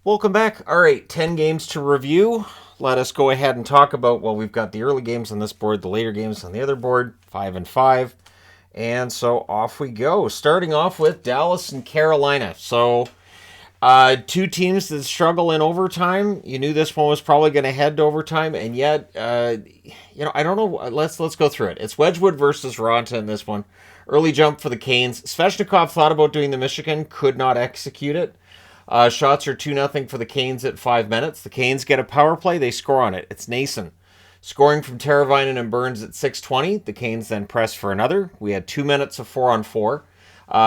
Welcome back. All right, 10 games to review. Let us go ahead and talk about, well, we've got the early games on this board, the later games on the other board, 5 and 5. And so off we go. Starting off with Dallas and Carolina. So two teams that struggle in overtime. You knew this one was probably going to head to overtime, and yet, I don't know. Let's go through it. It's Wedgwood versus Ronta in this one. Early jump for the Canes. Svechnikov thought about doing the Michigan, could not execute it. Shots are 2-0 for the Canes at 5 minutes. The Canes get a power play. They score on it. It's Nason. Scoring from Teravainen and Burns at 6:20. The Canes then press for another. We had 2 minutes of 4-on-4.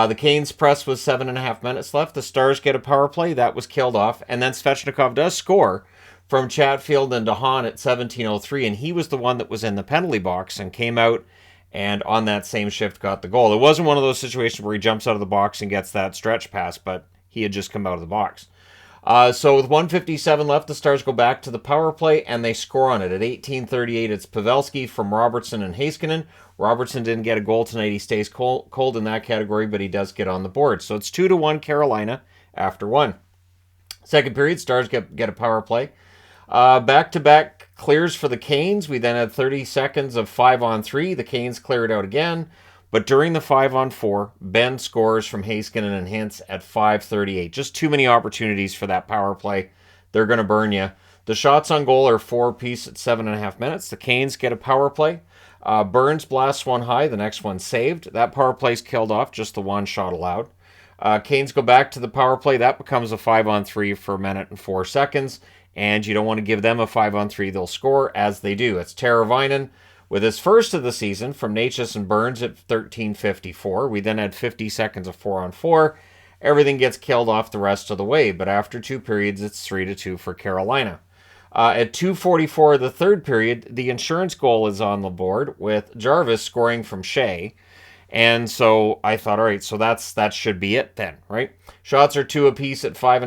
The Canes press was 7.5 minutes left. The Stars get a power play. That was killed off. And then Svechnikov does score from Chatfield and DeHaan at 17:03. And he was the one that was in the penalty box and came out and on that same shift got the goal. It wasn't one of those situations where he jumps out of the box and gets that stretch pass, but he had just come out of the box. So with 1:57 left, the Stars go back to the power play, and they score on it. At 18:38, it's Pavelski from Robertson and Heiskanen. Robertson didn't get a goal tonight. He stays cold in that category, but he does get on the board. So it's 2-1 Carolina after one. Second period, Stars get a power play. Back-to-back clears for the Canes. We then had 30 seconds of 5-on-3. The Canes clear it out again. But during the 5-on-4, Ben scores from Heiskanen and Hintz at 5:38. Just too many opportunities for that power play. They're going to burn you. The shots on goal are 4 apiece at 7.5 minutes. The Canes get a power play. Burns blasts one high. The next one saved. That power play's killed off. Just the one shot allowed. Canes go back to the power play. That becomes a 5-on-3 for a minute and 4 seconds. And you don't want to give them a 5-on-3. They'll score as they do. It's Teravainen with his first of the season from Natchez and Burns at 13:54. We then had 50 seconds of 4-on-4. Everything gets killed off the rest of the way, but after 2 periods, it's 3-2 for Carolina. At 2:44 of the third period, the insurance goal is on the board with Jarvis scoring from Shea. And so I thought, all right, so that should be it then, right? Shots are 2 apiece at 5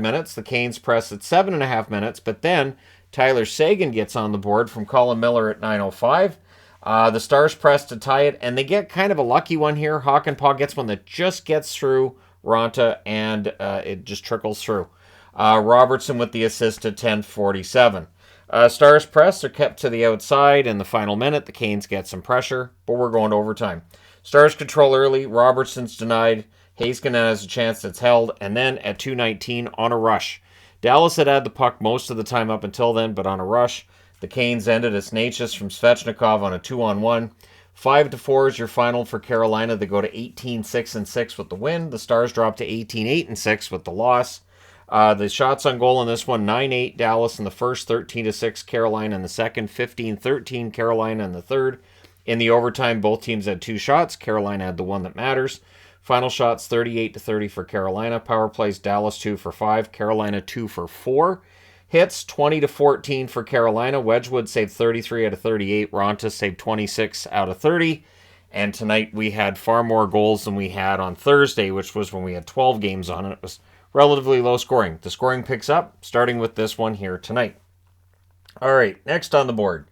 minutes. The Canes press at 7.5 minutes, but then Tyler Seguin gets on the board from Colin Miller at 9:05. The Stars press to tie it, and they get kind of a lucky one here. Hakanpää gets one that just gets through Ronta, and it just trickles through. Robertson with the assist at 10:47. Stars press are kept to the outside in the final minute. The Canes get some pressure, but we're going to overtime. Stars control early. Robertson's denied. Heiskanen has a chance that's held, and then at 2:19 on a rush. Dallas had the puck most of the time up until then, but on a rush, the Canes ended as Natchez from Svechnikov on a 2-on-1. 5-4 is your final for Carolina. They go to 18-6-6 with the win. The Stars drop to 18-8-6 with the loss. The shots on goal in this one, 9-8 Dallas in the first, 13-6 Carolina in the second, 15-13 Carolina in the third. In the overtime, both teams had 2 shots. Carolina had the one that matters. Final shots 38-30 for Carolina. Power plays Dallas 2 for 5, Carolina 2 for 4. Hits 20-14 for Carolina. Wedgwood saved 33 out of 38. Ronta saved 26 out of 30. And tonight we had far more goals than we had on Thursday, which was when we had 12 games on it. It was relatively low scoring. The scoring picks up, starting with this one here tonight. All right, next on the board.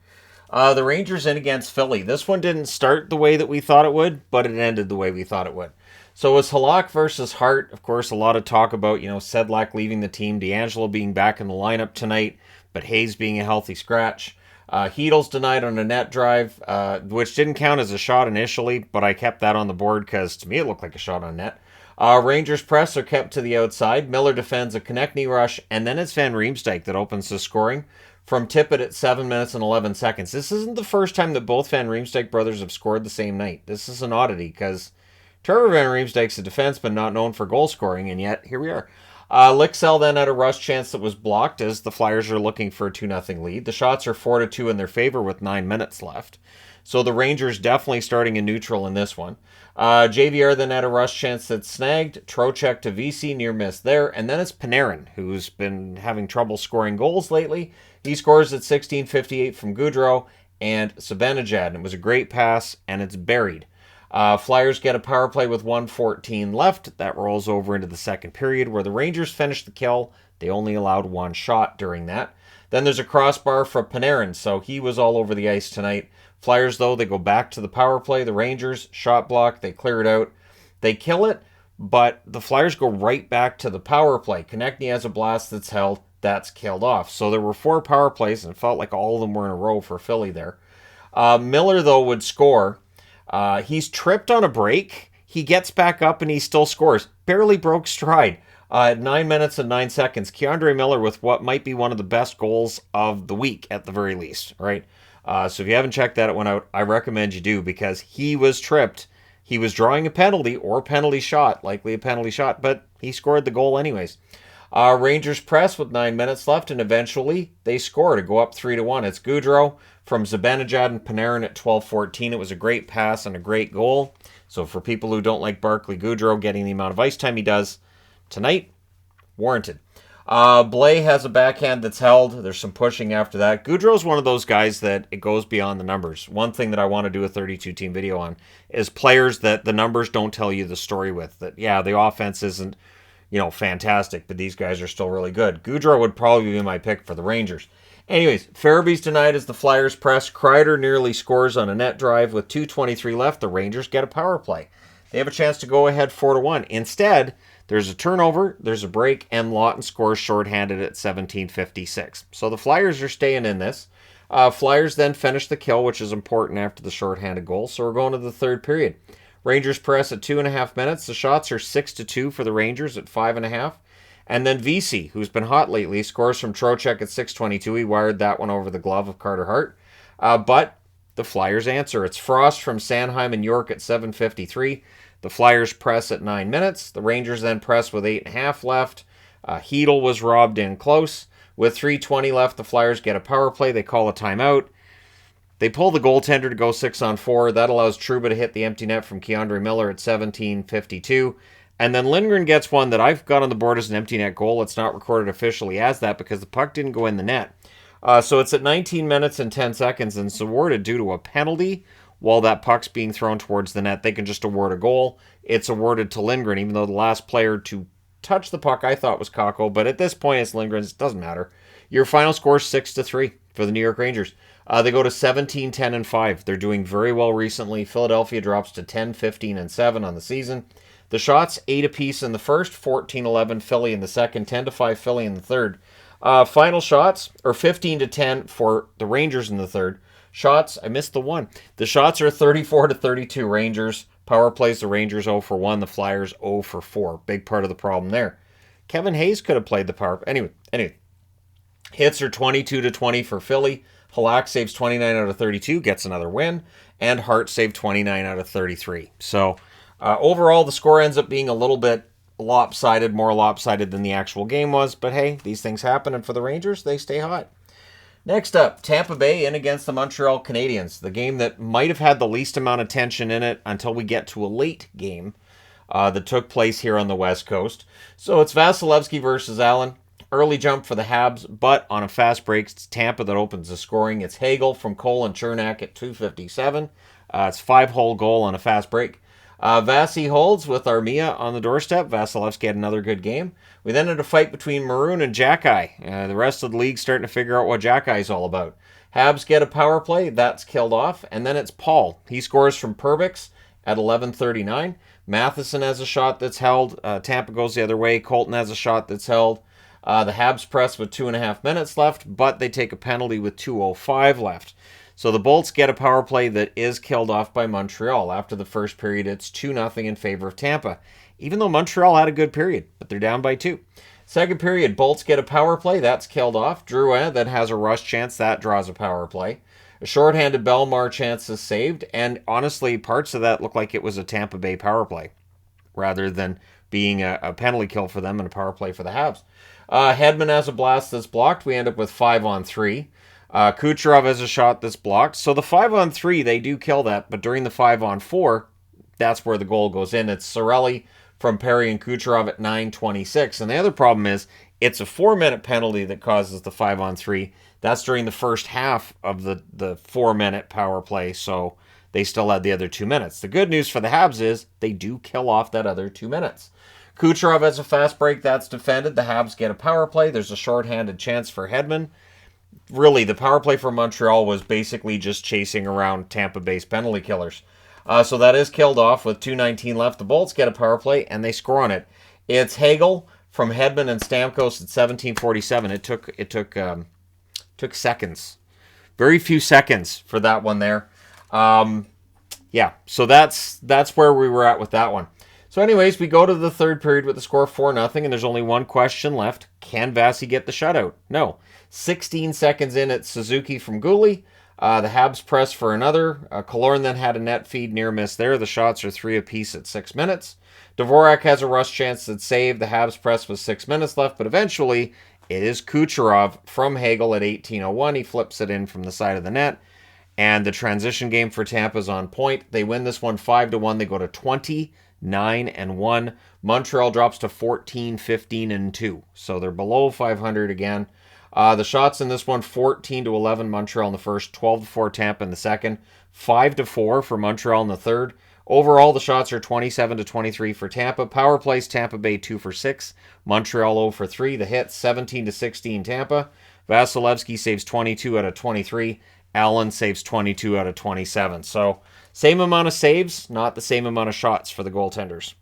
The Rangers in against Philly. This one didn't start the way that we thought it would, but it ended the way we thought it would. So it was Halak versus Hart. Of course, a lot of talk about, Sedlak leaving the team, DeAngelo being back in the lineup tonight, but Hayes being a healthy scratch. Heedle's denied on a net drive, which didn't count as a shot initially, but I kept that on the board because to me it looked like a shot on net. Rangers press are kept to the outside. Miller defends a Konechny rush, and then it's Van Riemsdyk that opens the scoring from Tippett at 7 minutes and 11 seconds. This isn't the first time that both Van Riemsdyk brothers have scored the same night. This is an oddity because Trevor Van Riemsdyk's a defenseman not known for goal scoring, and yet here we are. Lixell then had a rush chance that was blocked as the Flyers are looking for a 2-0 lead. The shots are 4-2 in their favor with 9 minutes left. So the Rangers definitely starting in neutral in this one. JVR then had a rush chance that's snagged. Trocheck to VC, near miss there. And then it's Panarin, who's been having trouble scoring goals lately. He scores at 16:58 from Goudreau and Zibanejad. And it was a great pass, and it's buried. Flyers get a power play with 1:14 left. That rolls over into the second period where the Rangers finish the kill. They only allowed 1 shot during that. Then there's a crossbar for Panarin, so he was all over the ice tonight. Flyers, though, they go back to the power play. The Rangers, shot block, they clear it out. They kill it, but the Flyers go right back to the power play. Konechny has a blast that's held. That's killed off. So there were 4 power plays, and it felt like all of them were in a row for Philly there. Miller, though, would score. He's tripped on a break. He gets back up, and he still scores. Barely broke stride. At 9 minutes and 9 seconds, K'Andre Miller with what might be one of the best goals of the week, at the very least, right? So if you haven't checked that one out, I recommend you do, because he was tripped. He was drawing a penalty or penalty shot, likely a penalty shot, but he scored the goal anyways. Rangers press with 9 minutes left, and eventually they score to go up 3-1. It's Gaudreau from Zibanejad and Panarin at 12:14. It was a great pass and a great goal. So for people who don't like Barclay Goodrow getting the amount of ice time he does tonight, warranted. Blaine has a backhand that's held. There's some pushing after that. Goudreau's one of those guys that it goes beyond the numbers. One thing that I want to do a 32-team video on is players that the numbers don't tell you the story with. That, yeah, the offense isn't, fantastic, but these guys are still really good. Gaudreau would probably be my pick for the Rangers. Anyways, Farabee's denied as the Flyers press. Kreider nearly scores on a net drive. With 2:23 left, the Rangers get a power play. They have a chance to go ahead 4-1. Instead, there's a turnover, there's a break, and Lawton scores shorthanded at 17:56. So the Flyers are staying in this. Flyers then finish the kill, which is important after the shorthanded goal. So we're going to the third period. Rangers press at 2.5 minutes. The shots are 6-2 for the Rangers at 5.5. And then Vesey, who's been hot lately, scores from Trocheck at 6:22. He wired that one over the glove of Carter Hart. But the Flyers answer. It's Frost from Sanheim and York at 7:53. The Flyers press at 9 minutes. The Rangers then press with 8.5 left. Hedl was robbed in close. With 3:20 left, the Flyers get a power play. They call a timeout. They pull the goaltender to go 6-on-4. That allows Trouba to hit the empty net from K'Andre Miller at 17:52. And then Lindgren gets one that I've got on the board as an empty net goal. It's not recorded officially as that because the puck didn't go in the net. So it's at 19 minutes and 10 seconds, and it's awarded due to a penalty while that puck's being thrown towards the net. They can just award a goal. It's awarded to Lindgren, even though the last player to touch the puck I thought was Kakko, but at this point it's Lindgren's. It doesn't matter. Your final score is 6-3 for the New York Rangers. They go to 17, 10, and 5. They're doing very well recently. Philadelphia drops to 10, 15, and 7 on the season. The shots, 8 apiece in the first, 14-11 Philly in the second, 10-5 Philly in the third. Final shots are 15-10 for the Rangers in the third. Shots, I missed the one. The shots are 34-32 Rangers. Power plays, the Rangers 0-1. The Flyers 0-4. Big part of the problem there. Kevin Hayes could have played the power. Anyway. Hits are 22-20 for Philly. Halak saves 29 out of 32, gets another win. And Hart saved 29 out of 33. So overall, the score ends up being a little bit lopsided, more lopsided than the actual game was. But hey, these things happen. And for the Rangers, they stay hot. Next up, Tampa Bay in against the Montreal Canadiens. The game that might have had the least amount of tension in it until we get to a late game that took place here on the West Coast. So it's Vasilevsky versus Allen. Early jump for the Habs, but on a fast break, it's Tampa that opens the scoring. It's Hagel from Cole and Chernak at 2:57. It's 5-hole goal on a fast break. Vasi holds with Armia on the doorstep. Vasilevsky had another good game. We then had a fight between Maroon and Jackeye. The rest of the league starting to figure out what Jackeye is all about. Habs get a power play. That's killed off. And then it's Paul. He scores from Perbix at 11:39. Matheson has a shot that's held. Tampa goes the other way. Colton has a shot that's held. The Habs press with 2.5 minutes left, but they take a penalty with 2:05 left. So the Bolts get a power play that is killed off by Montreal. After the first period, it's 2-0 in favor of Tampa, even though Montreal had a good period, but they're down by 2. Second period, Bolts get a power play. That's killed off. Drouin then has a rush chance. That draws a power play. A shorthanded Belmar chance is saved, and honestly, parts of that look like it was a Tampa Bay power play rather than being a penalty kill for them and a power play for the Habs. Hedman has a blast that's blocked. We end up with 5-on-3. Kucherov has a shot that's blocked. So the 5-on-3, they do kill that, but during the 5-on-4, that's where the goal goes in. It's Sorelli from Perry and Kucherov at 9:26. And the other problem is it's a 4-minute penalty that causes the 5-on-3. That's during the first half of the 4-minute power play, so they still had the other 2 minutes. The good news for the Habs is they do kill off that other 2 minutes. Kucherov has a fast break. That's defended. The Habs get a power play. There's a shorthanded chance for Hedman. Really, the power play for Montreal was basically just chasing around Tampa Bay's penalty killers. So that is killed off with 2:19 left. The Bolts get a power play, and they score on it. It's Hagel from Hedman and Stamkos at 17:47. It took seconds. Very few seconds for that one there. Yeah, so that's where we were at with that one. So anyways, we go to the third period with the score 4-0, and there's only one question left. Can Vasi get the shutout? No. 16 seconds in, it's Suzuki from Gooley. The Habs press for another. Killorn then had a net feed near miss there. The shots are 3 apiece at 6 minutes. Dvorak has a rush chance that's saved. The Habs press with 6 minutes left, but eventually it is Kucherov from Hagel at 18:01. He flips it in from the side of the net. And the transition game for Tampa is on point. They win this one 5-1. They go to 29-1. Montreal drops to 14-15-2. So they're below 500 again. The shots in this one, 14-11 Montreal in the first, 12-4 Tampa in the second, 5-4 for Montreal in the third. Overall, the shots are 27-23 for Tampa. Power plays, Tampa Bay 2 for 6. Montreal 0 for 3. The hits, 17-16 Tampa. Vasilevsky saves 22 out of 23. Allen saves 22 out of 27. So, same amount of saves, not the same amount of shots for the goaltenders.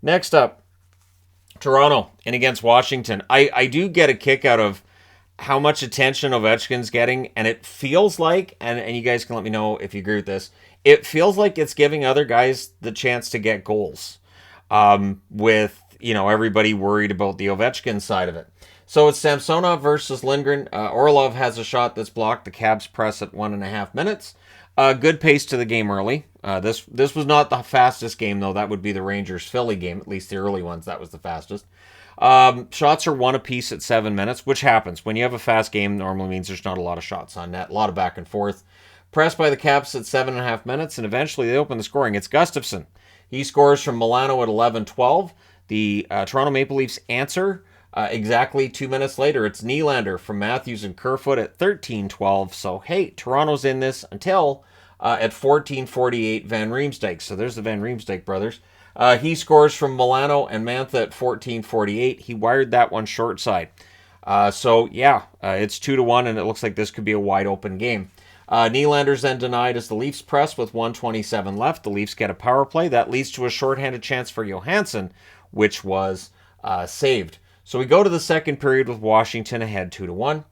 Next up, Toronto in against Washington. I do get a kick out of how much attention Ovechkin's getting, and it feels like, and you guys can let me know if you agree with this, it feels like it's giving other guys the chance to get goals, with, everybody worried about the Ovechkin side of it. So it's Samsonov versus Lindgren. Orlov has a shot that's blocked. The Caps press at 1.5 minutes. Good pace to the game early. This was not the fastest game, though. That would be the Rangers-Philly game, at least the early ones. That was the fastest. Shots are 1 apiece at 7 minutes, which happens. When you have a fast game, normally means there's not a lot of shots on net, a lot of back and forth. Pressed by the Caps at 7.5 minutes, and eventually they open the scoring. It's Gustafsson. He scores from Milano at 11:12. The Toronto Maple Leafs answer exactly 2 minutes later. It's Nylander from Matthews and Kerfoot at 13:12. So, hey, Toronto's in this until at 14:48 Van Riemsdyk. So there's the Van Riemsdyk brothers. He scores from Milano and Mantha at 14:48. He wired that one short side. It's 2-1, and it looks like this could be a wide open game. Nylander's then denied as the Leafs press with 1:27 left. The Leafs get a power play. That leads to a shorthanded chance for Johansson, which was saved. So we go to the second period with Washington ahead 2-1.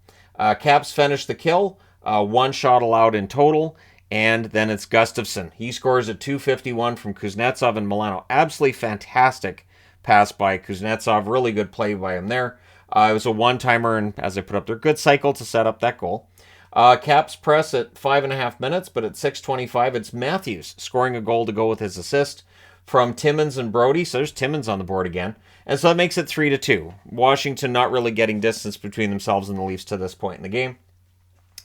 Caps finish the kill. 1 shot allowed in total. And then it's Gustafsson. He scores at 2:51 from Kuznetsov and Milano. Absolutely fantastic pass by Kuznetsov. Really good play by him there. It was a one-timer, and as I put up there, good cycle to set up that goal. Caps press at 5.5 minutes, but at 6:25, it's Matthews scoring a goal to go with his assist from Timmins and Brody. So there's Timmins on the board again. And so that makes it 3-2. Washington not really getting distance between themselves and the Leafs to this point in the game.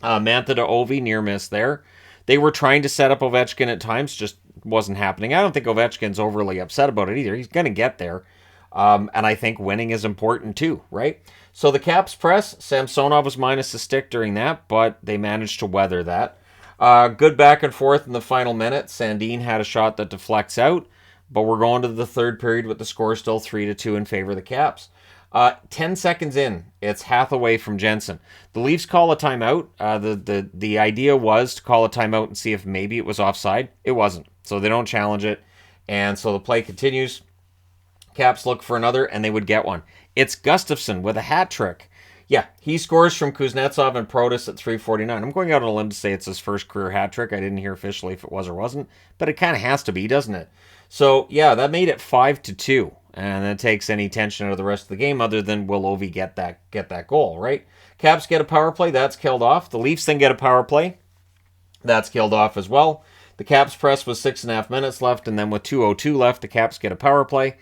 Mantha to Ovi, near miss there. They were trying to set up Ovechkin at times, just wasn't happening. I don't think Ovechkin's overly upset about it either. He's going to get there. And I think winning is important too, right? So the Caps press, Samsonov was minus a stick during that, but they managed to weather that. Good back and forth in the final minute. Sandin had a shot that deflects out, but we're going to the third period with the score still 3-2 in favor of the Caps. 10 seconds in, it's Hathaway from Jensen. The Leafs call a timeout. The idea was to call a timeout and see if maybe it was offside. It wasn't, so they don't challenge it. And so the play continues. Caps look for another, and they would get one. It's Gustafsson with a hat trick. Yeah, he scores from Kuznetsov and Protas at 3:49. I'm going out on a limb to say it's his first career hat trick. I didn't hear officially if it was or wasn't, but it kind of has to be, doesn't it? So, yeah, that made it 5-2. And that takes any tension out of the rest of the game other than will Ovi get that goal, right? Caps get a power play. That's killed off. The Leafs then get a power play. That's killed off as well. The Caps press with 6.5 minutes left, and then with 2:02 left, the Caps get a power play.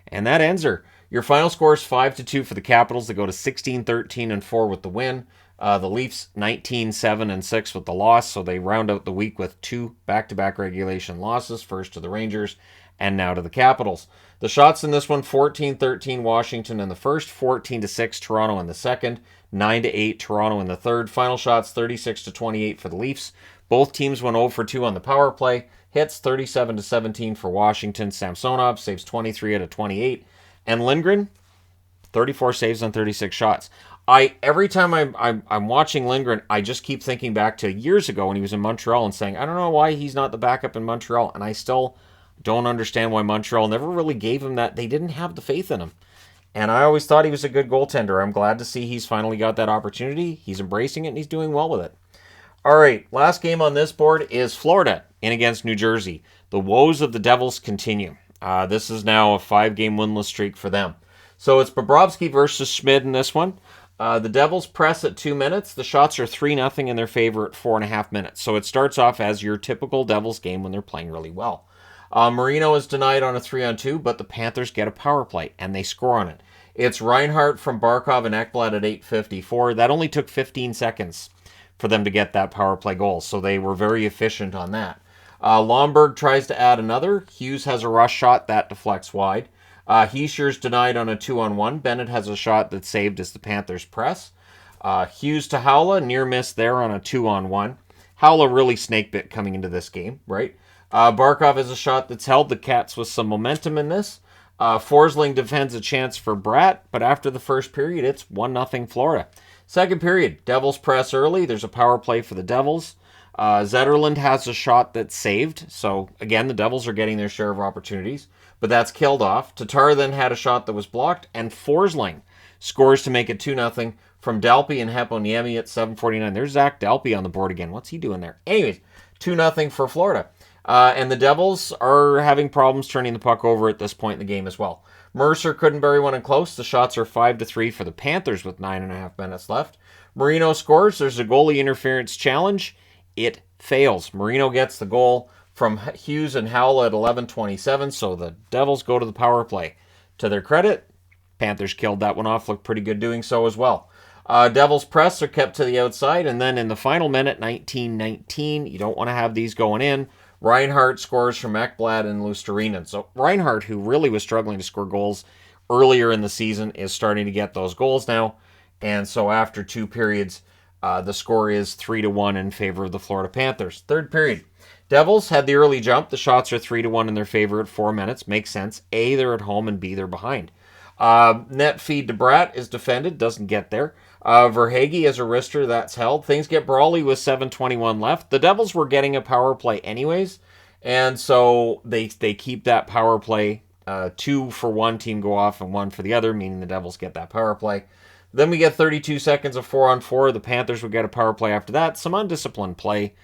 And that ends her. Your final score is 5-2 for the Capitals. They go to 16-13-4 with the win. The Leafs 19-7-6 with the loss, so they round out the week with 2 back-to-back regulation losses, first to the Rangers and now to the Capitals. The shots in this one, 14-13 Washington in the first, 14-6 Toronto in the second, 9-8 Toronto in the third. Final shots 36-28 for the Leafs. Both teams went 0 for 2 on the power play. Hits 37-17 for Washington. Samsonov saves 23 out of 28. And Lindgren, 34 saves on 36 shots. Every time I'm watching Lindgren, I just keep thinking back to years ago when he was in Montreal and saying, I don't know why he's not the backup in Montreal, and I still don't understand why Montreal never really gave him that. They didn't have the faith in him. And I always thought he was a good goaltender. I'm glad to see he's finally got that opportunity. He's embracing it, and he's doing well with it. All right, last game on this board is Florida in against New Jersey. The woes of the Devils continue. This is now a 5-game winless streak for them. So it's Bobrovsky versus Schmid in this one. The Devils press at 2 minutes. The shots are 3-0 in their favor at 4.5 minutes. So it starts off as your typical Devils game when they're playing really well. Marino is denied on a 3-on-2, but the Panthers get a power play, and they score on it. It's Reinhart from Barkov and Ekblad at 8:54. That only took 15 seconds for them to get that power play goal, so they were very efficient on that. Lomberg tries to add another. Hughes has a rush shot. That deflects wide. Heischer's denied on a 2-on-1. Bennett has a shot that's saved as the Panthers press. Hughes to Haula, near miss there on a 2-on-1. Haula really snake bit coming into this game, right? Barkov has a shot that's held the Cats with some momentum in this. Forsling defends a chance for Bratt, but after the first period, it's 1-0 Florida. Second period, Devils press early. There's a power play for the Devils. Zetterlund has a shot that's saved. So, again, the Devils are getting their share of opportunities, but that's killed off. Tatar then had a shot that was blocked, and Forsling scores to make it 2-0 from Dalpe and Heponiemi at 7:49. There's Zach Dalpe on the board again. What's he doing there? Anyways, 2-0 for Florida. And the Devils are having problems turning the puck over at this point in the game as well. Mercer couldn't bury one in close. The shots are 5-3 for the Panthers with 9.5 minutes left. Marino scores. There's a goalie interference challenge. It fails. Marino gets the goal from Hughes and Howell at 11:27, so the Devils go to the power play. To their credit, Panthers killed that one off. Looked pretty good doing so as well. Devils press are kept to the outside, and then in the final minute, 19:19, you don't want to have these going in. Reinhart scores from Ekblad and Lusterinen. So Reinhart, who really was struggling to score goals earlier in the season, is starting to get those goals now. And so after 2 periods, the score is 3-1 in favor of the Florida Panthers. Third period, Devils had the early jump. The shots are 3-1 in their favor at 4 minutes. Makes sense. A, they're at home, and B, they're behind. Net feed to Bratt is defended. Doesn't get there. Verhaeghe as a wrister, that's held. Things get brawly with 7:21 left. The Devils were getting a power play anyways, and so they keep that power play. 2 for one team go off and 1 for the other, meaning the Devils get that power play. Then we get 32 seconds of 4-on-4. The Panthers would get a power play after that. Some undisciplined play.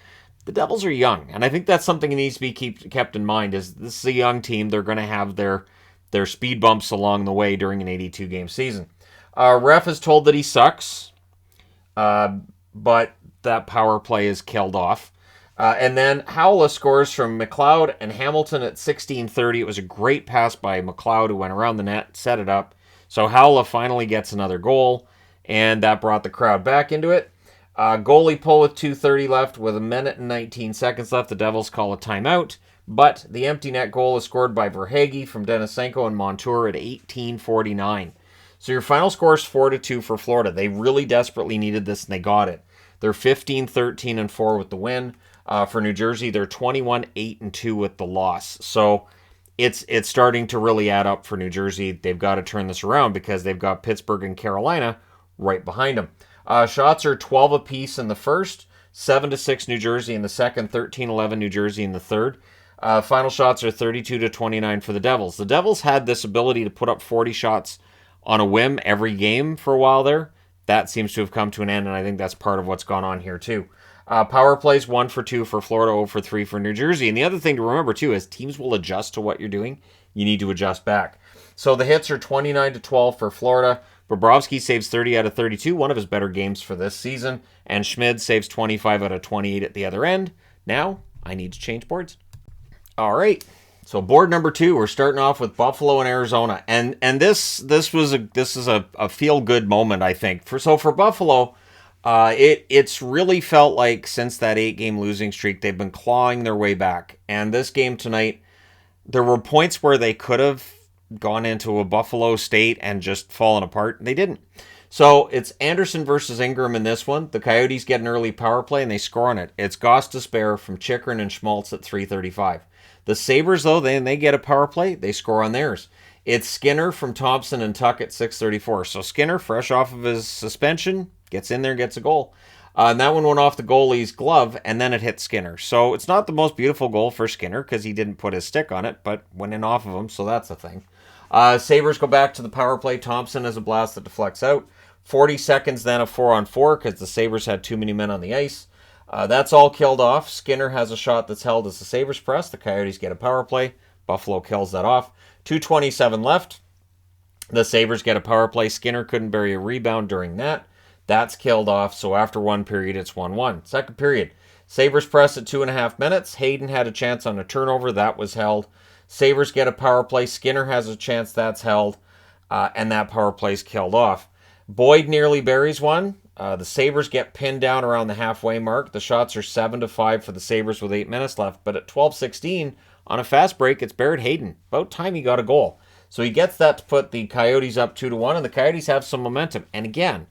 The Devils are young, and I think that's something that needs to be kept in mind. Is this is a young team? They're going to have their speed bumps along the way during an 82-game season. Ref is told that he sucks, but that power play is killed off. And then Howla scores from McLeod and Hamilton at 16:30. It was a great pass by McLeod, who went around the net, set it up. So Howla finally gets another goal, and that brought the crowd back into it. Goalie pull with 2:30 left with 1:19 left. The Devils call a timeout, but the empty net goal is scored by Verhaeghe from Denisenko and Montour at 18:49. So your final score is 4-2 for Florida. They really desperately needed this, and they got it. They're 15-13-4 with the win. For New Jersey, they're 21-8-2 with the loss. So it's starting to really add up for New Jersey. They've got to turn this around because they've got Pittsburgh and Carolina right behind them. Shots are 12 apiece in the first, 7-6 New Jersey in the second, 13-11 New Jersey in the third. Final shots are 32-29 for the Devils. The Devils had this ability to put up 40 shots on a whim every game for a while there. That seems to have come to an end, and I think that's part of what's gone on here too. Power plays 1 for 2 for Florida, 0 for 3 for New Jersey. And the other thing to remember too is teams will adjust to what you're doing. You need to adjust back. So the hits are 29-12 for Florida. Bobrovsky saves 30 out of 32, one of his better games for this season. And Schmid saves 25 out of 28 at the other end. Now, I need to change boards. All right. So board number 2, we're starting off with Buffalo and Arizona. And this is a feel-good moment, I think. For Buffalo, it's really felt like since that 8-game losing streak, they've been clawing their way back. And this game tonight, there were points where they could have gone into a Buffalo state and just fallen apart. They didn't. So it's Anderson versus Ingram in this one. The Coyotes get an early power play and they score on it. It's Goss Despair from Chychrun and Schmaltz at 3:35. The Sabres, though, they get a power play. They score on theirs. It's Skinner from Thompson and Tuck at 6:34. So Skinner, fresh off of his suspension, gets in there and gets a goal. And that one went off the goalie's glove, and then it hit Skinner. So it's not the most beautiful goal for Skinner because he didn't put his stick on it, but went in off of him, so that's a thing. Sabres go back to the power play. Thompson has a blast that deflects out. 40 seconds, then a 4-on-4 because the Sabres had too many men on the ice. That's all killed off. Skinner has a shot that's held as the Sabres press. The Coyotes get a power play. Buffalo kills that off. 2:27 left. The Sabres get a power play. Skinner couldn't bury a rebound during that. That's killed off, so after one period, it's 1-1. Second period, Sabres press at 2.5 minutes. Hayden had a chance on a turnover. That was held. Sabres get a power play. Skinner has a chance. That's held. And that power play's killed off. Boyd nearly buries one. The Sabres get pinned down around the halfway mark. The shots are 7-5 for the Sabres with 8 minutes left. But at 12:16, on a fast break, it's Barrett Hayden. About time he got a goal. So he gets that to put the Coyotes up 2-1, and the Coyotes have some momentum. And again,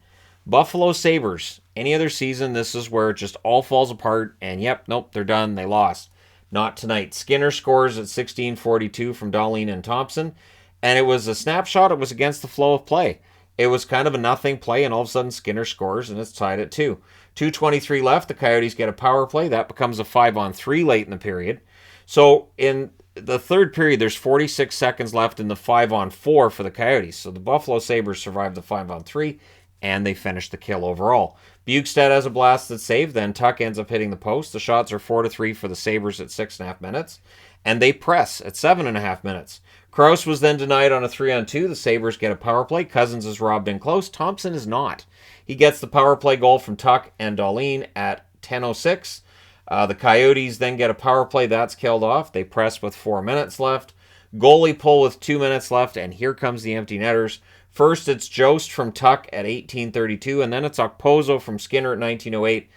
Buffalo Sabres, any other season, this is where it just all falls apart, and yep, nope, they're done, they lost. Not tonight. Skinner scores at 16:42 from Darlene and Thompson, and it was a snapshot. It was against the flow of play. It was kind of a nothing play, and all of a sudden Skinner scores, and it's tied at 2. 2:23 left, the Coyotes get a power play. That becomes a 5-on-3 late in the period. So in the third period, there's 46 seconds left in the 5-on-4 for the Coyotes. So the Buffalo Sabres survived the 5-on-3, and they finished the kill overall. Bukestad has a blasted save, then Tuck ends up hitting the post. The shots are 4-3 for the Sabres at 6.5 minutes, and they press at 7.5 minutes. Krause was then denied on a 3-on-2. The Sabres get a power play. Cousins is robbed in close. Thompson is not. He gets the power play goal from Tuck and Darlene at 10:06. The Coyotes then get a power play. That's killed off. They press with 4 minutes left. Goalie pull with 2 minutes left, and here comes the empty netters. First, it's Jost from Tuck at 18:32, and then it's Okposo from Skinner at 19:08.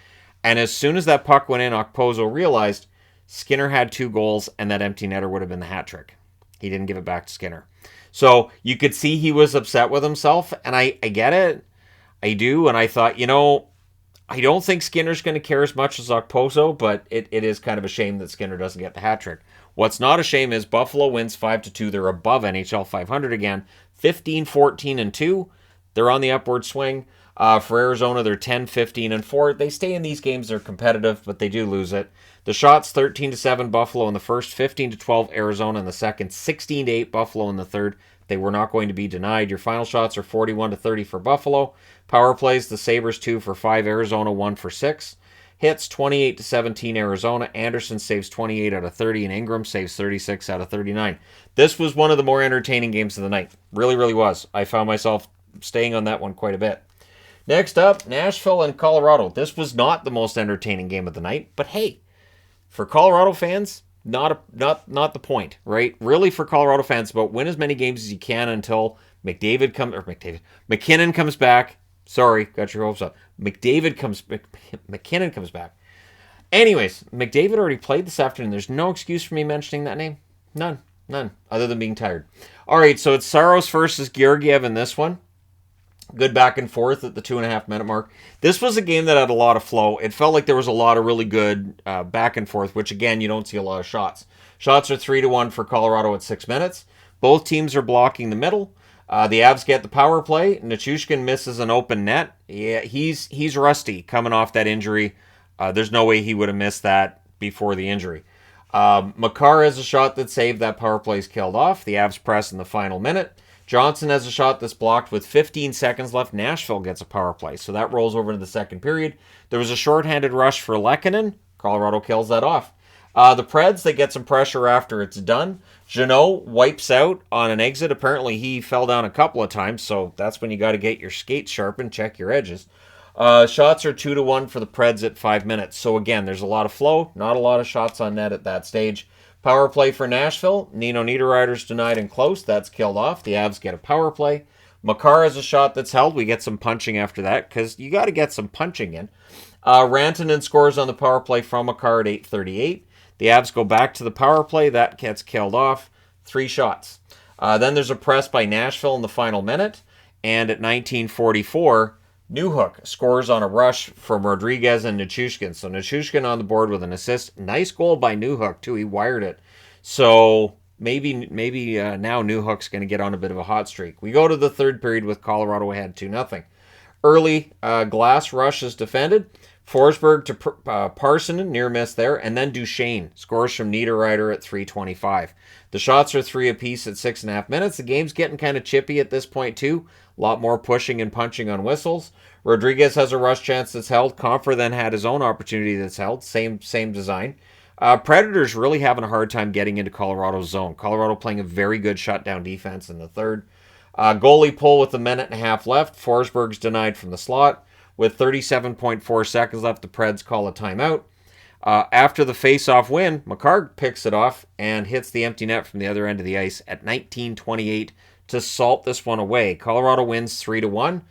And as soon as that puck went in, Okposo realized Skinner had 2 goals, and that empty netter would have been the hat trick. He didn't give it back to Skinner. So you could see he was upset with himself, and I get it. I do, and I thought, I don't think Skinner's going to care as much as Okposo, but it is kind of a shame that Skinner doesn't get the hat trick. What's not a shame is Buffalo wins 5-2. They're above NHL 500 again. 15-14-2. They're on the upward swing. For Arizona, they're 10-15-4. They stay in these games. They're competitive, but they do lose it. The shots, 13-7 Buffalo in the first, 15-12 Arizona in the second, 16-8 Buffalo in the third. They were not going to be denied. Your final shots are 41-30 for Buffalo. Power plays, the Sabres 2 for 5, Arizona 1 for 6. Hits, 28-17 Arizona. Anderson saves 28 out of 30, and Ingram saves 36 out of 39. This was one of the more entertaining games of the night. Really, really was. I found myself staying on that one quite a bit. Next up, Nashville and Colorado. This was not the most entertaining game of the night, but hey, for Colorado fans, not the point, right? Really, for Colorado fans, about win as many games as you can until McKinnon comes back. Sorry, got your hopes up. McKinnon comes back. Anyways, McDavid already played this afternoon. There's no excuse for me mentioning that name. None, other than being tired. All right, so it's Saros versus Georgiev in this one. Good back and forth at the 2.5 minute mark. This was a game that had a lot of flow. It felt like there was a lot of really good back and forth, which again, you don't see a lot of shots. Shots are 3-1 for Colorado at 6 minutes. Both teams are blocking the middle. The Avs get the power play. Nichushkin misses an open net. Yeah, he's rusty coming off that injury. There's no way he would have missed that before the injury. Makar has a shot that saved. That power play's killed off. The Avs press in the final minute. Johnson has a shot that's blocked with 15 seconds left. Nashville gets a power play, so that rolls over to the second period. There was a shorthanded rush for Lehkonen. Colorado kills that off. The Preds, they get some pressure after it's done. Jeannot wipes out on an exit. Apparently he fell down a couple of times, so that's when you got to get your skates sharpened, check your edges. Shots are 2-1 for the Preds at 5 minutes. So again, there's a lot of flow, not a lot of shots on net at that stage. Power play for Nashville. Nino Niederreiter's denied and close. That's killed off. The Avs get a power play. Makar has a shot that's held. We get some punching after that because you got to get some punching in. Rantanen scores on the power play from Makar at 8:38. The Avs go back to the power play. That gets killed off. 3 shots. Then there's a press by Nashville in the final minute. And at 19:44, Newhook scores on a rush from Rodriguez and Nichushkin. So Nichushkin on the board with an assist. Nice goal by Newhook, too. He wired it. So maybe now Newhook's going to get on a bit of a hot streak. We go to the third period with Colorado ahead 2-0. Early glass rush is defended. Forsberg to Parsonen, near miss there, and then Duchesne scores from Niederreiter at 3:25. The shots are 3 apiece at 6.5 minutes. The game's getting kind of chippy at this point too. A lot more pushing and punching on whistles. Rodriguez has a rush chance that's held. Compher then had his own opportunity that's held. Same design. Predators really having a hard time getting into Colorado's zone. Colorado playing a very good shutdown defense in the third. Goalie pull with a minute and a half left. Forsberg's denied from the slot. With 37.4 seconds left, the Preds call a timeout. After the face-off win, McCarg picks it off and hits the empty net from the other end of the ice at 19:28 to salt this one away. Colorado wins 3-1.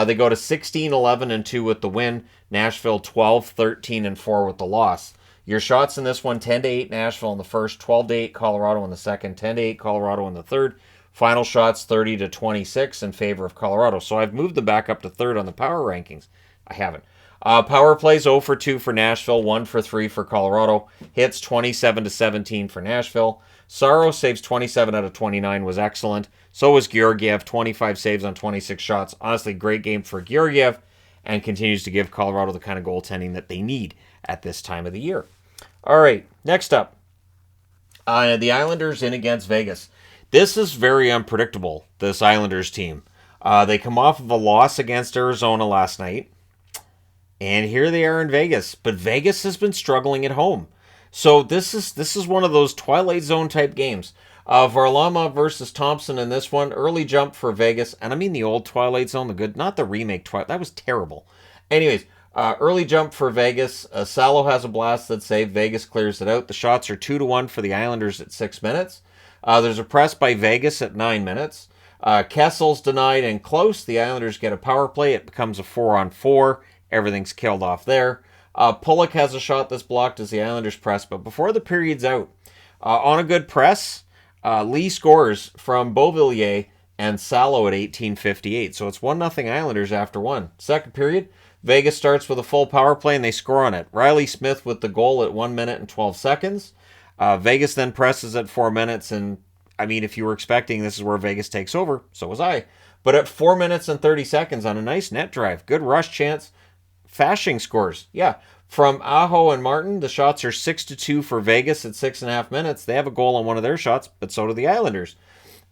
They go to 16-11-2 with the win. Nashville 12-13-4 with the loss. Your shots in this one, 10-8 Nashville in the first, 12-8 Colorado in the second, 10-8 Colorado in the third. Final shots 30-26 in favor of Colorado. So I've moved them back up to third on the power rankings. I haven't. Power plays 0 for 2 for Nashville, 1 for 3 for Colorado. Hits 27-17 for Nashville. Saro saves 27 out of 29, was excellent. So was Georgiev, 25 saves on 26 shots. Honestly, great game for Georgiev, and continues to give Colorado the kind of goaltending that they need at this time of the year. All right, next up. The Islanders in against Vegas. This is very unpredictable, this Islanders team. They come off of a loss against Arizona last night, and here they are in Vegas. But Vegas has been struggling at home. So this is one of those Twilight Zone type games. Varlamov versus Thompson in this one. Early jump for Vegas. And I mean the old Twilight Zone, the good, not the remake Twilight. That was terrible. Anyways, early jump for Vegas. Salo has a blast that save. Vegas clears it out. The shots are 2-1 for the Islanders at 6 minutes. There's a press by Vegas at 9 minutes. Kessel's denied and close. The Islanders get a power play. It becomes a 4-on-4. Everything's killed off there. Pulock has a shot that's blocked as the Islanders press. But before the period's out, on a good press, Lee scores from Beauvillier and Salo at 18:58. So it's 1-0 Islanders after 1. Second period, Vegas starts with a full power play and they score on it. Riley Smith with the goal at 1 minute and 12 seconds. Vegas then presses at 4 minutes, and I mean, if you were expecting this is where Vegas takes over, so was I. But at 4 minutes and 30 seconds on a nice net drive, good rush chance, Fasching scores. Yeah, from Aho and Martin, the shots are 6-2 for Vegas at 6.5 minutes. They have a goal on one of their shots, but so do the Islanders.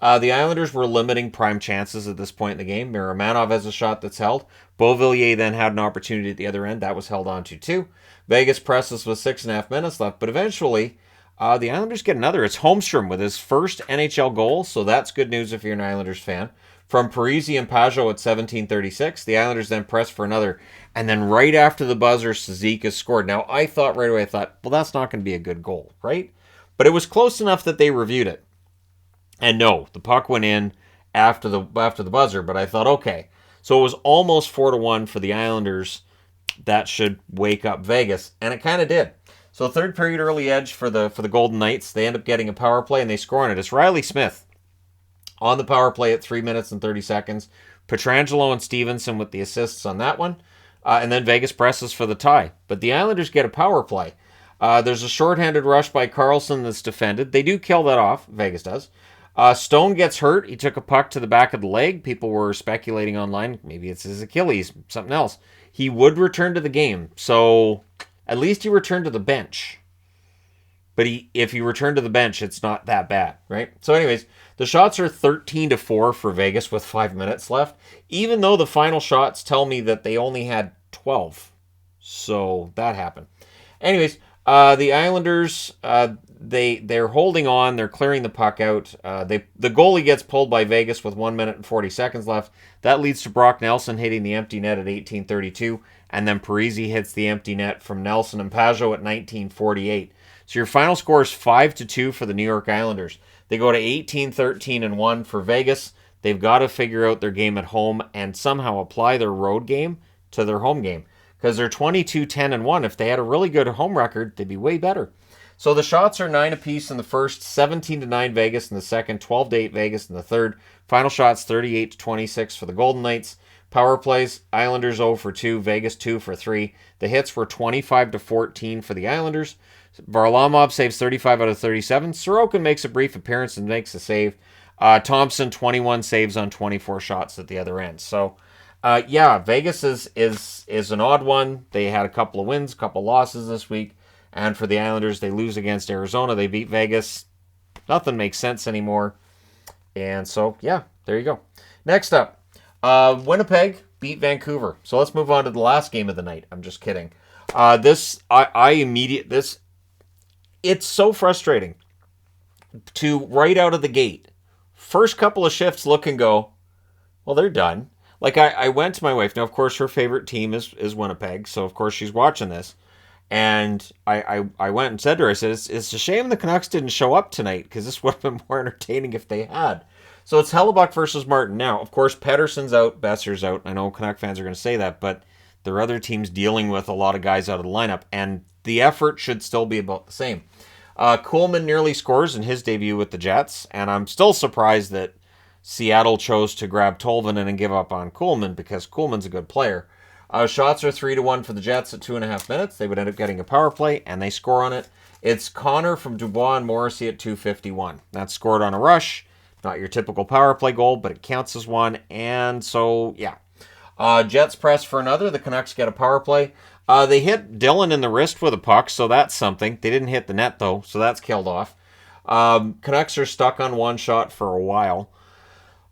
The Islanders were limiting prime chances at this point in the game. Miramanov has a shot that's held. Beauvillier then had an opportunity at the other end. That was held on to too. Vegas presses with 6.5 minutes left, but eventually the Islanders get another. It's Holmstrom with his first NHL goal, so that's good news if you're an Islanders fan. From Parisi and Pajot at 17:36, the Islanders then press for another. And then right after the buzzer, Cizikas scored. Now, I thought right away, well, that's not going to be a good goal, right? But it was close enough that they reviewed it. And no, the puck went in after the buzzer, but I thought, okay. So it was almost 4-1 for the Islanders. That should wake up Vegas, and it kind of did. So third period early edge for the Golden Knights. They end up getting a power play, and they score on it. It's Riley Smith on the power play at 3 minutes and 30 seconds. Pietrangelo and Stevenson with the assists on that one. And then Vegas presses for the tie. But the Islanders get a power play. There's a shorthanded rush by Carlson that's defended. They do kill that off. Vegas does. Stone gets hurt. He took a puck to the back of the leg. People were speculating online. Maybe it's his Achilles, something else. He would return to the game. So at least he returned to the bench. But if he returned to the bench, it's not that bad, right? So anyways, the shots are 13-4 for Vegas with 5 minutes left, even though the final shots tell me that they only had 12. So that happened. Anyways, the Islanders, they're holding on. They're clearing the puck out. The goalie gets pulled by Vegas with 1 minute and 40 seconds left. That leads to Brock Nelson hitting the empty net at 18:32, and then Parisi hits the empty net from Nelson and Pajot at 19:48. So your final score is 5-2 for the New York Islanders. They go to 18-13-1 for Vegas. They've got to figure out their game at home and somehow apply their road game to their home game, because they're 22-10-1. If they had a really good home record, they'd be way better. So the shots are 9 apiece in the first, 17-9 Vegas in the second, 12-8 Vegas in the third. Final shots 38-26 for the Golden Knights. Power plays, Islanders 0 for 2, Vegas 2 for 3. The hits were 25-14 for the Islanders. Varlamov saves 35 out of 37. Sorokin makes a brief appearance and makes a save. Thompson, 21 saves on 24 shots at the other end. So, yeah, Vegas is an odd one. They had a couple of wins, a couple of losses this week. And for the Islanders, they lose against Arizona. They beat Vegas. Nothing makes sense anymore. And so, yeah, there you go. Next up, Winnipeg beat Vancouver. So let's move on to the last game of the night. I'm just kidding. It's so frustrating to right out of the gate. First couple of shifts look and go, well, they're done. Like, I went to my wife. Now, of course, her favorite team is Winnipeg. So, of course, she's watching this. And I went and said to her, I said, it's a shame the Canucks didn't show up tonight because this would have been more entertaining if they had. So it's Hellebuck versus Martin. Now, of course, Pettersson's out, Besser's out. I know Canuck fans are going to say that, but there are other teams dealing with a lot of guys out of the lineup, and the effort should still be about the same. Kuhlman nearly scores in his debut with the Jets, and I'm still surprised that Seattle chose to grab Tolvanen and give up on Kuhlman because Kuhlman's a good player. Shots are 3-1 for the Jets at 2.5 minutes. They would end up getting a power play, and they score on it. It's Connor from Dubois and Morrissey at 2:51. That's scored on a rush. Not your typical power play goal, but it counts as one. And so, yeah. Jets press for another. The Canucks get a power play. They hit Dillon in the wrist with a puck, so that's something. They didn't hit the net, though, so that's killed off. Canucks are stuck on one shot for a while.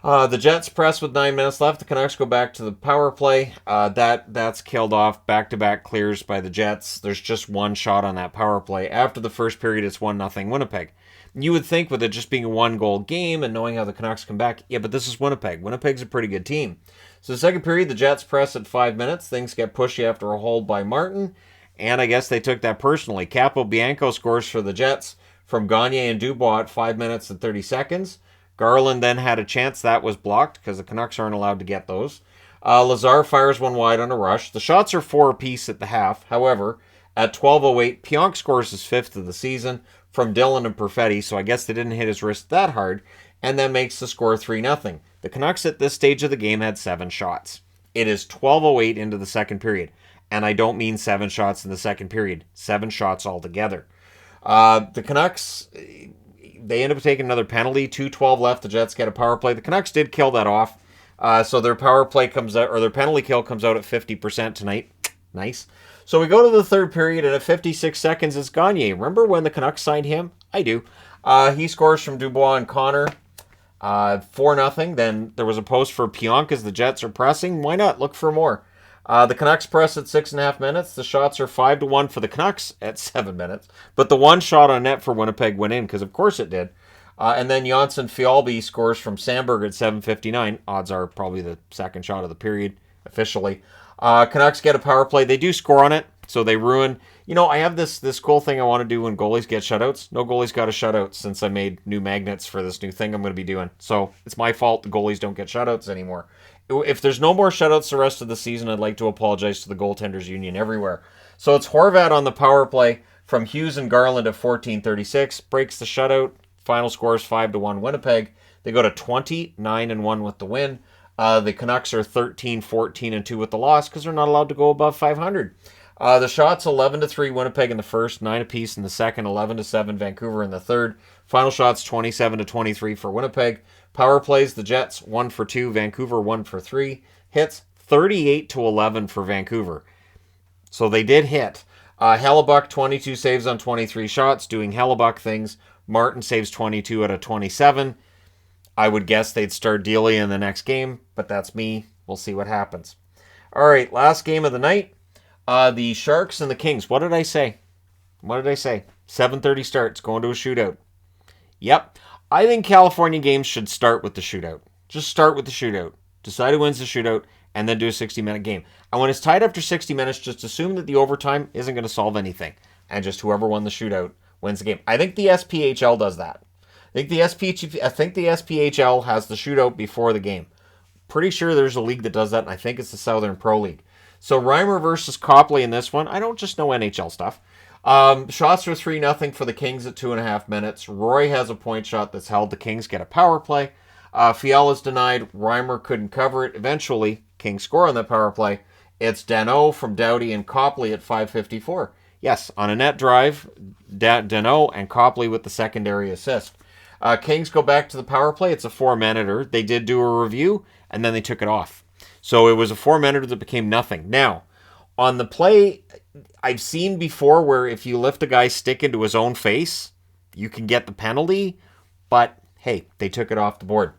The Jets press with 9 minutes left. The Canucks go back to the power play. That's killed off. Back-to-back clears by the Jets. There's just one shot on that power play. After the first period, it's 1-0 Winnipeg. You would think with it just being a one-goal game and knowing how the Canucks come back, yeah, but this is Winnipeg. Winnipeg's a pretty good team. So the second period, the Jets press at 5 minutes. Things get pushy after a hold by Martin, and I guess they took that personally. Capobianco scores for the Jets from Gagne and Dubois at 5 minutes and 30 seconds. Garland then had a chance. That was blocked because the Canucks aren't allowed to get those. Lazar fires one wide on a rush. The shots are 4 apiece at the half. However, at 12:08, Pionk scores his 5th of the season from Dillon and Perfetti, so I guess they didn't hit his wrist that hard, and then makes the score 3-0. The Canucks at this stage of the game had 7 shots. It is 12:08 into the second period, and I don't mean 7 shots in the second period, 7 shots altogether. The Canucks, they end up taking another penalty, 2:12 left, the Jets get a power play. The Canucks did kill that off, so their power play comes out, or their penalty kill comes out at 50% tonight. Nice. So we go to the third period, and at 56 seconds, it's Gagne. Remember when the Canucks signed him? I do. He scores from Dubois and Connor. 4-0. Then there was a post for Pionk as the Jets are pressing. Why not? Look for more. The Canucks press at 6.5 minutes. The shots are 5-1 for the Canucks at 7 minutes. But the one shot on net for Winnipeg went in, because of course it did. And then Janssen Fialbi scores from Sandberg at 7:59. Odds are probably the second shot of the period, officially. Canucks get a power play. They do score on it, so they ruin. You know, I have this cool thing I want to do when goalies get shutouts. No goalie's got a shutout since I made new magnets for this new thing I'm going to be doing. So it's my fault the goalies don't get shutouts anymore. If there's no more shutouts the rest of the season, I'd like to apologize to the goaltenders union everywhere. So it's Horvat on the power play from Hughes and Garland at 14:36. Breaks the shutout. Final score is 5-1 Winnipeg. They go to 20-9-1 with the win. The Canucks are 13-14-2 with the loss because they're not allowed to go above 500. The shots 11-3 Winnipeg in the first, 9 apiece in the second, 11-7 Vancouver in the third. Final shots 27-23 for Winnipeg. Power plays, the Jets 1 for 2, Vancouver 1 for 3. Hits 38-11 for Vancouver. So they did hit. Hellebuck 22 saves on 23 shots, doing Hellebuck things. Martin saves 22 out of 27. I would guess they'd start Delia in the next game, but that's me. We'll see what happens. All right, last game of the night. The Sharks and the Kings. What did I say? 7:30 starts, going to a shootout. Yep. I think California games should start with the shootout. Just start with the shootout. Decide who wins the shootout, and then do a 60-minute game. And when it's tied after 60 minutes, just assume that the overtime isn't going to solve anything. And just whoever won the shootout wins the game. I think the SPHL does that. I think the SPHL has the shootout before the game. Pretty sure there's a league that does that, and I think it's the Southern Pro League. So Reimer versus Copley in this one. I don't just know NHL stuff. Shots are 3-0 for the Kings at 2.5 minutes. Roy has a point shot that's held. The Kings get a power play. Fiala's denied. Reimer couldn't cover it. Eventually, Kings score on that power play. It's Danault from Doughty and Copley at 5:54. Yes, on a net drive, Danault and Copley with the secondary assist. Kings go back to the power play. It's a 4-minute. They did do a review, and then they took it off. So it was a 4-minute that became nothing. Now, on the play, I've seen before where if you lift a guy's stick into his own face, you can get the penalty. But, hey, they took it off the board.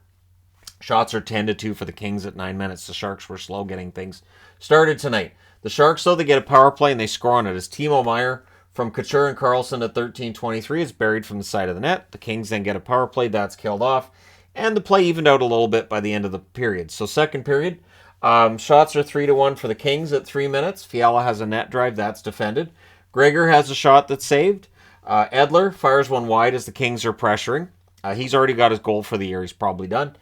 Shots are 10-2 for the Kings at 9 minutes. The Sharks were slow getting things started tonight. The Sharks, though, they get a power play and they score on it as Timo Meier from Couture and Carlson at 13:23 is buried from the side of the net. The Kings then get a power play. That's killed off. And the play evened out a little bit by the end of the period. So second period, shots are 3-1 for the Kings at 3 minutes. Fiala has a net drive. That's defended. Gregor has a shot that's saved. Edler fires one wide as the Kings are pressuring. He's already got his goal for the year. He's probably done.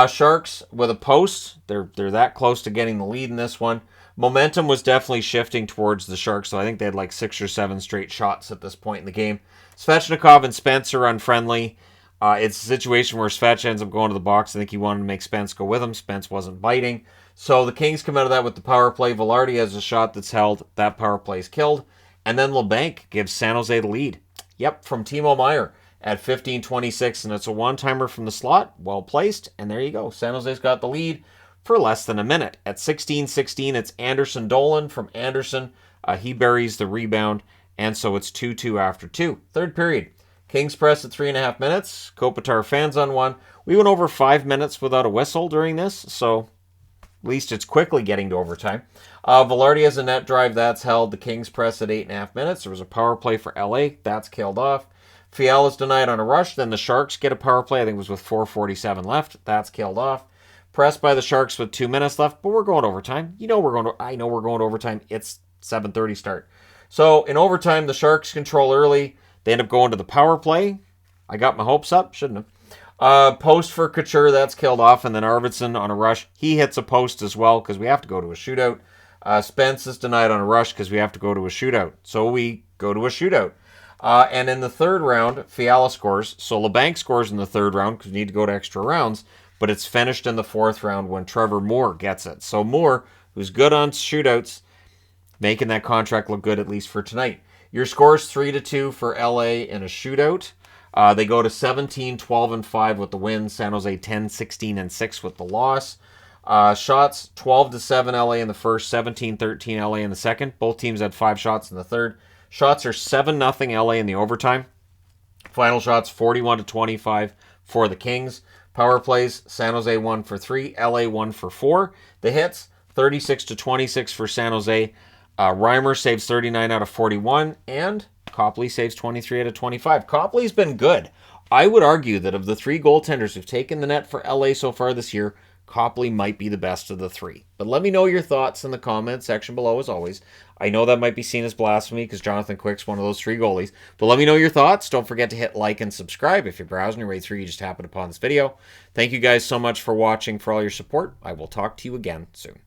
Sharks with a post. They're that close to getting the lead in this one. Momentum was definitely shifting towards the Sharks, so I think they had like 6 or 7 straight shots at this point in the game. Svechnikov and Spence are unfriendly. It's a situation where Svech ends up going to the box. I think he wanted to make Spence go with him. Spence wasn't biting. So the Kings come out of that with the power play. Velarde has a shot that's held. That power play is killed. And then LeBanc gives San Jose the lead. Yep, from Timo Meier at 15:26, and it's a one-timer from the slot. Well placed, and there you go. San Jose's got the lead for less than a minute. At 16:16, it's Anderson Dolan from Anderson. He buries the rebound, and so it's 2-2 after 2. Third period. Kings press at 3.5 minutes. Kopitar fans on one. We went over 5 minutes without a whistle during this, so at least it's quickly getting to overtime. Velarde has a net drive. That's held. The Kings press at 8.5 minutes. There was a power play for LA. That's killed off. Fiala's denied on a rush. Then the Sharks get a power play. I think it was with 4:47 left. That's killed off. Pressed by the Sharks with 2 minutes left, but we're going to overtime. I know we're going to overtime. It's 7:30 start. So in overtime, the Sharks control early. They end up going to the power play. I got my hopes up. Shouldn't have. Post for Couture. That's killed off. And then Arvidsson on a rush. He hits a post as well because we have to go to a shootout. Spence is denied on a rush because we have to go to a shootout. So we go to a shootout. And in the third round, Fiala scores. So LeBanc scores in the third round because we need to go to extra rounds. But it's finished in the fourth round when Trevor Moore gets it. So Moore, who's good on shootouts, making that contract look good at least for tonight. Your score's 3-2 for LA in a shootout. They go to 17-12-5 with the win. San Jose 10-16-6 with the loss. Shots 12-7 LA in the first, 17-13 LA in the second. Both teams had 5 shots in the third. Shots are 7-0 LA in the overtime. Final shots 41-25 for the Kings. Power plays, San Jose 1 for 3, LA 1 for 4. The hits, 36-26 for San Jose. Reimer saves 39 out of 41, and Copley saves 23 out of 25. Copley's been good. I would argue that of the 3 goaltenders who've taken the net for LA so far this year, Copley might be the best of the 3. But let me know your thoughts in the comment section below as always. I know that might be seen as blasphemy because Jonathan Quick's one of those 3 goalies. But let me know your thoughts. Don't forget to hit like and subscribe. If you're browsing your way through, you just happened upon this video. Thank you guys so much for watching, for all your support. I will talk to you again soon.